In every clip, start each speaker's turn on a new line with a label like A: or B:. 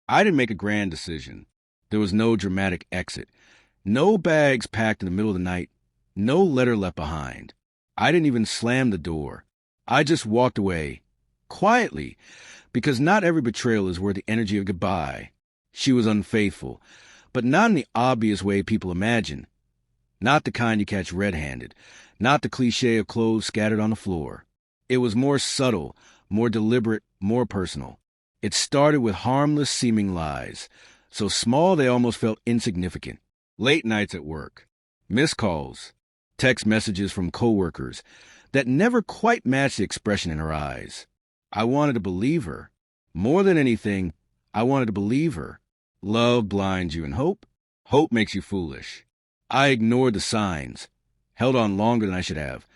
A: I didn't make a grand decision. There was no dramatic exit, no bags packed in the middle of the night, no letter left behind. I didn't even slam the door. I just walked away, quietly, because not every betrayal is worth the energy of goodbye. She was unfaithful, but not in the obvious way people imagine. Not the kind you catch red-handed, not the cliché of clothes scattered on the floor. It was more subtle, more deliberate, more personal. It started with harmless seeming lies, so small they almost felt insignificant. Late nights at work, missed calls, text messages from coworkers that never quite matched the expression in her eyes. I wanted to believe her. More than anything, I wanted to believe her. Love blinds you, and hope makes you foolish. I ignored the signs, held on longer than I should have,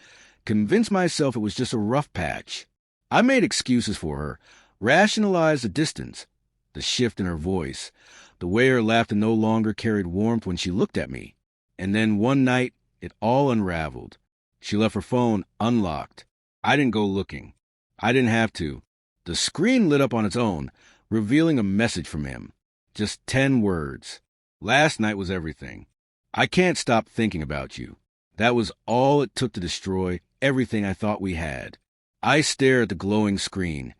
A: convinced myself it was just a rough patch. I made excuses for her, rationalized the distance, the shift in her voice, the way her laughter no longer carried warmth when she looked at me. And then one night, it all unraveled. She left her phone unlocked. I didn't go looking. I didn't have to. The screen lit up on its own, revealing a message from him. Just 10 words. Last night was everything. I can't stop thinking about you. That was all it took to destroy everything I thought we had. I stared at the glowing screen,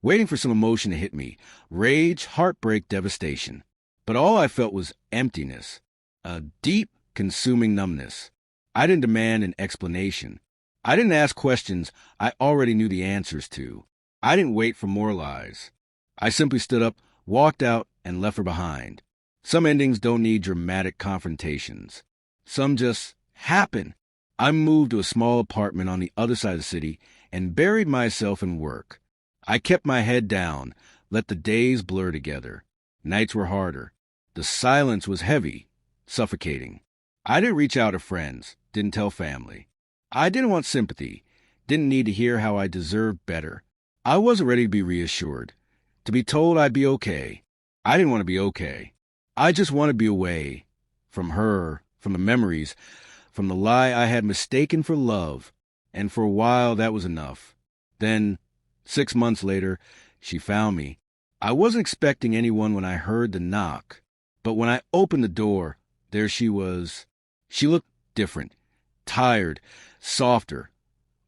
A: waiting for some emotion to hit me. Rage, heartbreak, devastation. But all I felt was emptiness. A deep, consuming numbness. I didn't demand an explanation. I didn't ask questions I already knew the answers to. I didn't wait for more lies. I simply stood up, walked out, and left her behind. Some endings don't need dramatic confrontations. Some just happen. I moved to a small apartment on the other side of the city and buried myself in work. I kept my head down, let the days blur together. Nights were harder. The silence was heavy, suffocating. I didn't reach out to friends, didn't tell family. I didn't want sympathy, didn't need to hear how I deserved better. I wasn't ready to be reassured, to be told I'd be okay. I didn't want to be okay. I just wanted to be away from her, from the memories, from the lie I had mistaken for love. And for a while, that was enough. Then, 6 months later, she found me. I wasn't expecting anyone when I heard the knock. But when I opened the door, there she was. She looked different, tired, softer,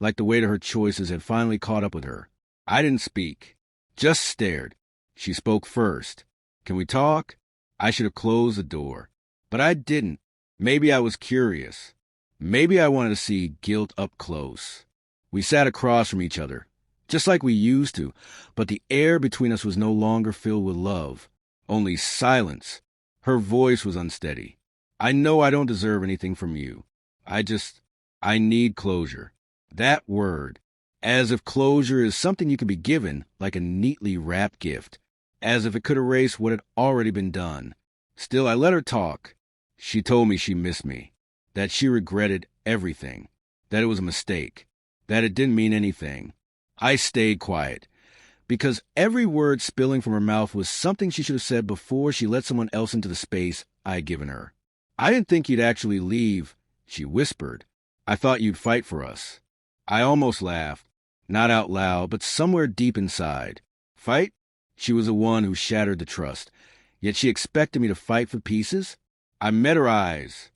A: like the weight of her choices had finally caught up with her. I didn't speak, just stared. She spoke first. "Can we talk?" I should have closed the door, but I didn't. Maybe I was curious. Maybe I wanted to see guilt up close. We sat across from each other, just like we used to, but the air between us was no longer filled with love, only silence. Her voice was unsteady. "I know I don't deserve anything from you. I need closure." That word, as if closure is something you can be given like a neatly wrapped gift, as if it could erase what had already been done. Still, I let her talk. She told me she missed me, that she regretted everything, that it was a mistake, that it didn't mean anything. I stayed quiet, because every word spilling from her mouth was something she should have said before she let someone else into the space I had given her. "I didn't think you'd actually leave," she whispered. "I thought you'd fight for us." I almost laughed, not out loud, but somewhere deep inside. Fight? She was the one who shattered the trust, yet she expected me to fight for pieces? I met her eyes.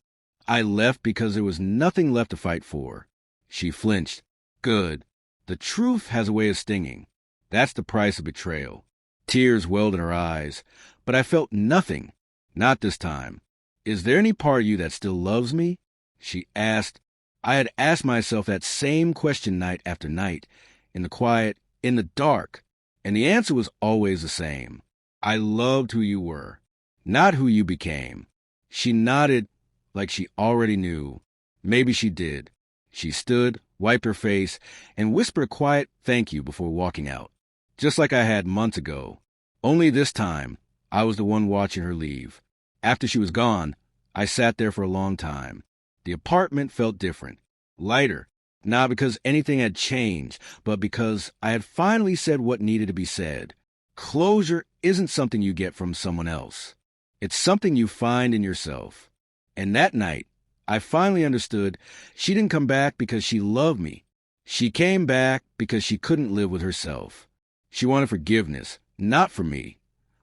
A: I left because there was nothing left to fight for. She flinched. Good. The truth has a way of stinging. That's the price of betrayal. Tears welled in her eyes, but I felt nothing. Not this time. "Is there any part of you that still loves me?" she asked. I had asked myself that same question night after night, in the quiet, in the dark, and the answer was always the same. I loved who you were, not who you became. She nodded like she already knew. Maybe she did. She stood, wiped her face, and whispered a quiet thank you before walking out, just like I had months ago. Only this time, I was the one watching her leave. After she was gone, I sat there for a long time. The apartment felt different, lighter, not because anything had changed, but because I had finally said what needed to be said. Closure isn't something you get from someone else. It's something you find in yourself. And that night, I finally understood she didn't come back because she loved me. She came back because she couldn't live with herself. She wanted forgiveness, not from me,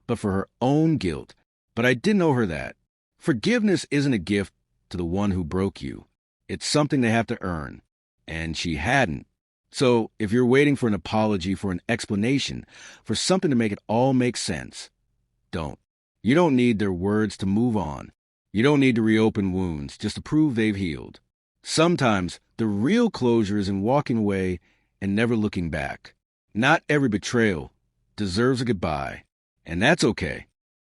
A: but for her own guilt. But I didn't owe her that. Forgiveness isn't a gift to the one who broke you. It's something they have to earn. And she hadn't. So if you're waiting for an apology, for an explanation, for something to make it all make sense, don't. You don't need their words to move on. You don't need to reopen wounds just to prove they've healed. Sometimes the real closure is in walking away and never looking back. Not every betrayal deserves a goodbye, and that's okay.